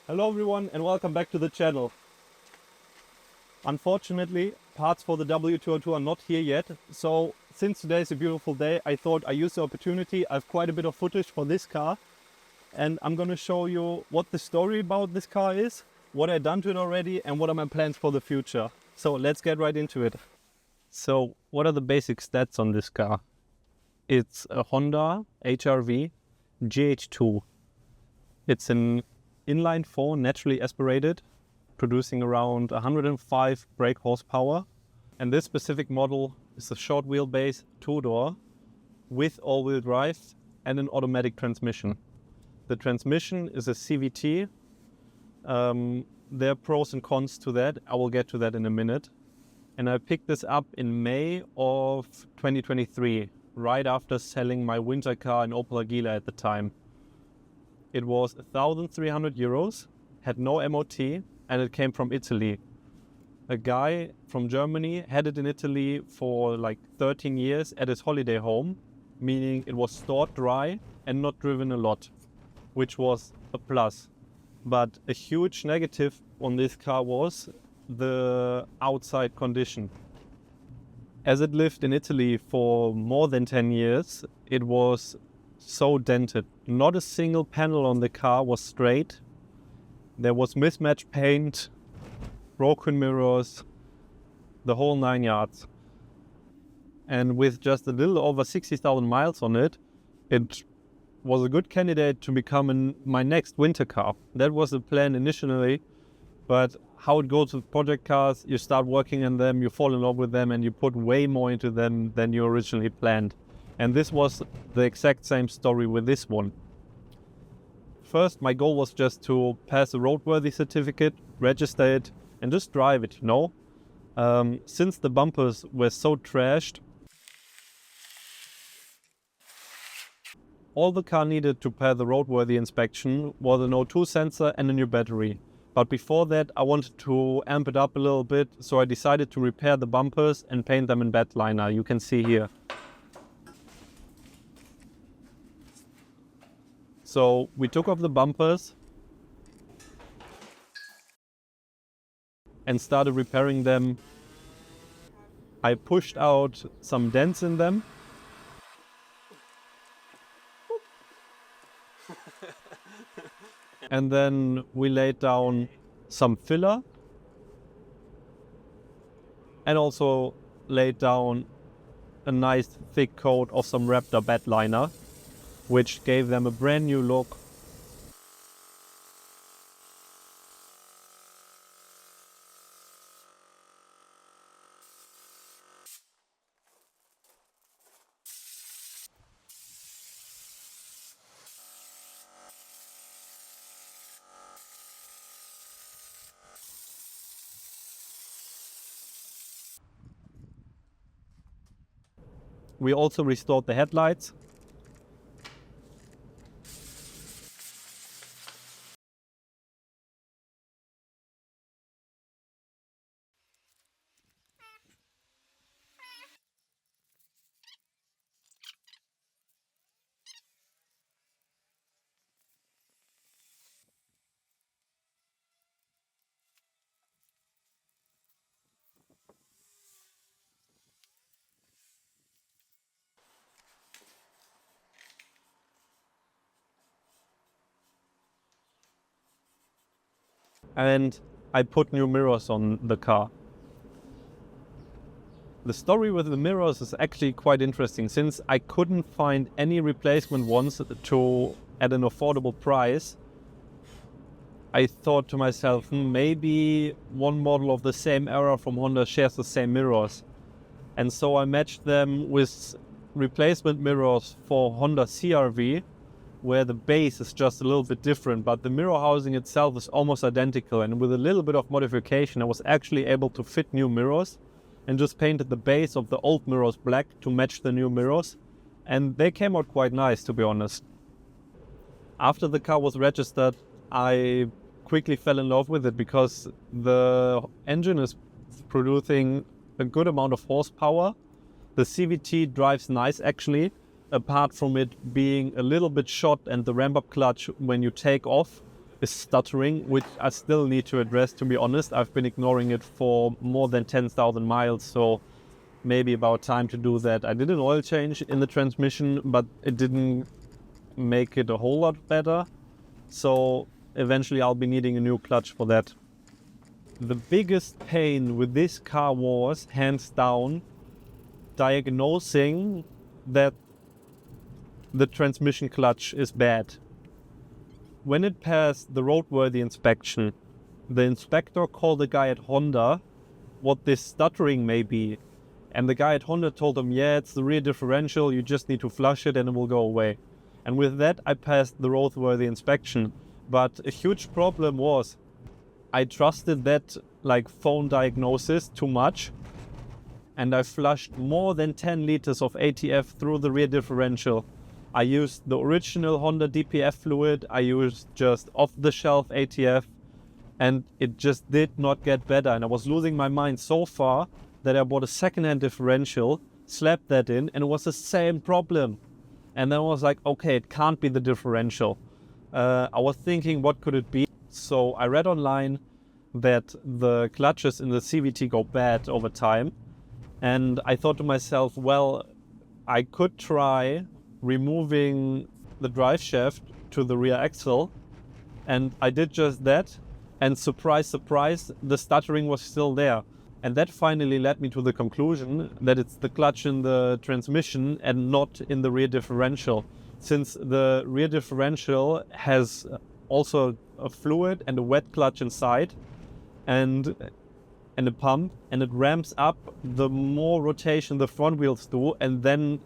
Hello everyone and welcome back to the channel. Unfortunately, parts for the W202 are not here yet, so since today is a beautiful day, I thought I use the opportunity. I have quite a bit of footage for this car and I'm going to show you what the story about this car is, what I've done to it already and what are my plans for the future. So let's get right into it. So what are the basic stats on this car? It's a Honda HR-V GH2. It's an inline 4 naturally aspirated, producing around 105 brake horsepower. And this specific model is a short wheelbase two-door with all-wheel drive and an automatic transmission. The transmission is a CVT. There are pros and cons to that. I will get to that in a minute. And I picked this up in May of 2023, right after selling my winter car in Opel Agila at the time. It was 1,300 euros, had no MOT, and it came from Italy. A guy from Germany had it in Italy for like 13 years at his holiday home, meaning it was stored dry and not driven a lot, which was a plus. But a huge negative on this car was the outside condition. As it lived in Italy for more than 10 years, it was so dented. Not a single panel on the car was straight. There was mismatched paint, broken mirrors, the whole 9 yards. And with just a little over 60,000 miles on it, it was a good candidate to become my next winter car. That was the plan initially, but how it goes with project cars, you start working in them, you fall in love with them, and you put way more into them than you originally planned. And this was the exact same story with this one. First, my goal was just to pass a roadworthy certificate, register it, and just drive it, Since the bumpers were so trashed, all the car needed to pass the roadworthy inspection was an O2 sensor and a new battery. But before that, I wanted to amp it up a little bit, so I decided to repair the bumpers and paint them in bedliner. You can see here. So we took off the bumpers and started repairing them. I pushed out some dents in them. And then we laid down some filler and also laid down a nice thick coat of some Raptor bedliner, which gave them a brand new look. We also restored the headlights. And I put new mirrors on the car. The story with the mirrors is actually quite interesting, since I couldn't find any replacement ones at an affordable price. I thought to myself, maybe one model of the same era from Honda shares the same mirrors. And so I matched them with replacement mirrors for Honda CR-V, where the base is just a little bit different, but the mirror housing itself is almost identical. And with a little bit of modification, I was actually able to fit new mirrors and just painted the base of the old mirrors black to match the new mirrors. And they came out quite nice, to be honest. After the car was registered, I quickly fell in love with it because the engine is producing a good amount of horsepower. The CVT drives nice actually, apart from it being a little bit shot and the ramp-up clutch when you take off is stuttering, which I still need to address, to be honest. I've been ignoring it for more than 10,000 miles, so maybe about time to do that. I did an oil change in the transmission, but it didn't make it a whole lot better. So eventually I'll be needing a new clutch for that. The biggest pain with this car was, hands down, diagnosing that the transmission clutch is bad. When it passed the roadworthy inspection, the inspector called the guy at Honda what this stuttering may be. And the guy at Honda told him, yeah, it's the rear differential, you just need to flush it and it will go away. And with that, I passed the roadworthy inspection. But a huge problem was, I trusted that phone diagnosis too much. And I flushed more than 10 liters of ATF through the rear differential. I used the original Honda DPF fluid, I used just off-the-shelf ATF, and it just did not get better. And I was losing my mind so far that I bought a second-hand differential, slapped that in, and it was the same problem. And then I was like, okay, it can't be the differential. I was thinking, what could it be? So I read online that the clutches in the CVT go bad over time. And I thought to myself, well, I could try removing the drive shaft to the rear axle. And I did just that. And surprise, surprise, the stuttering was still there. And that finally led me to the conclusion that it's the clutch in the transmission and not in the rear differential. Since the rear differential has also a fluid and a wet clutch inside and a pump, and it ramps up the more rotation the front wheels do, and then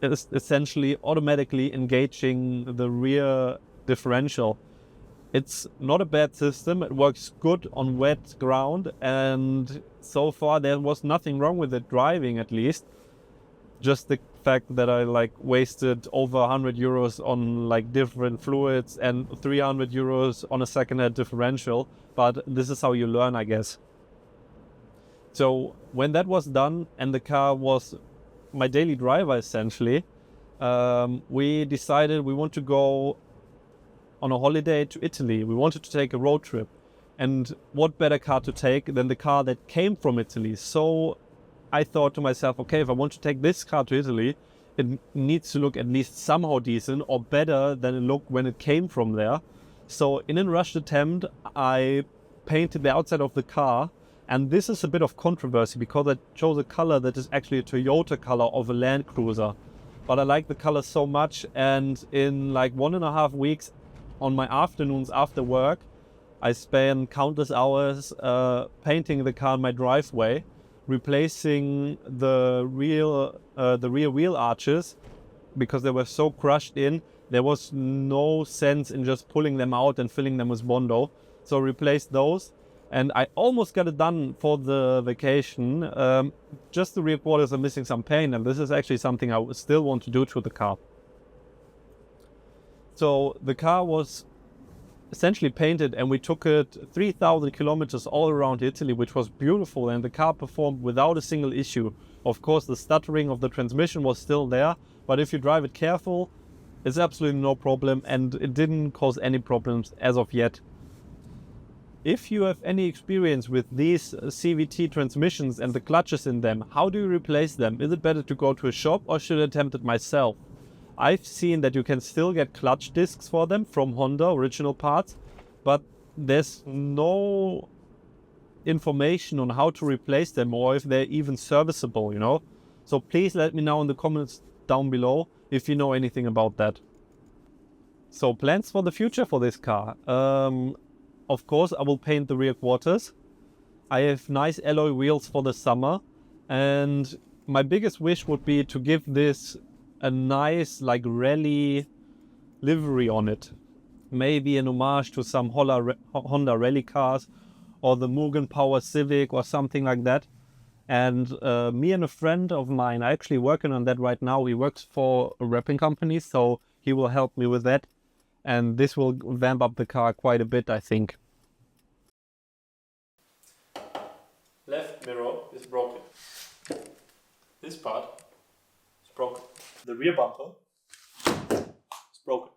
it's essentially automatically engaging the rear differential. It's not a bad system, it works good on wet ground, and so far there was nothing wrong with it driving, at least. Just the fact that I wasted over 100 euros on different fluids and 300 euros on a second-hand differential, but this is how you learn, I guess. So when that was done and the car was my daily driver essentially, we decided we want to go on a holiday to Italy. We wanted to take a road trip. And what better car to take than the car that came from Italy? So I thought to myself, okay, if I want to take this car to Italy, it needs to look at least somehow decent or better than it looked when it came from there. So in a rushed attempt, I painted the outside of the car. And this is a bit of controversy because I chose a color that is actually a Toyota color of a Land Cruiser. But I like the color so much, and in 1.5 weeks on my afternoons after work, I spent countless hours painting the car in my driveway, replacing the rear wheel arches because they were so crushed in. There was no sense in just pulling them out and filling them with Bondo. So I replaced those. And I almost got it done for the vacation. Just the rear quarters are missing some paint, and this is actually something I still want to do to the car. So the car was essentially painted, and we took it 3,000 kilometers all around Italy, which was beautiful, and the car performed without a single issue. Of course, the stuttering of the transmission was still there, but if you drive it careful, it's absolutely no problem, and it didn't cause any problems as of yet. If you have any experience with these CVT transmissions and the clutches in them, how do you replace them? Is it better to go to a shop or should I attempt it myself? I've seen that you can still get clutch discs for them from Honda, original parts, but there's no information on how to replace them or if they're even serviceable, So please let me know in the comments down below if you know anything about that. So plans for the future for this car. Of course, I will paint the rear quarters. I have nice alloy wheels for the summer. And my biggest wish would be to give this a nice rally livery on it. Maybe an homage to some Honda rally cars or the Mugen Power Civic or something like that. And me and a friend of mine are actually working on that right now. He works for a wrapping company, so he will help me with that. And this will vamp up the car quite a bit, I think. Left mirror is broken. This part is broken. The rear bumper is broken.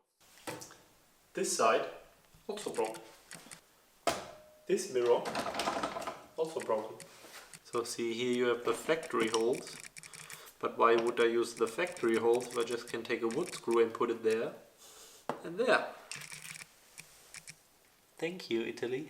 This side Also broken. This mirror, also broken. So see, here you have the factory holes. But why would I use the factory holes if I just can take a wood screw and put it there? And there. Thank you, Italy.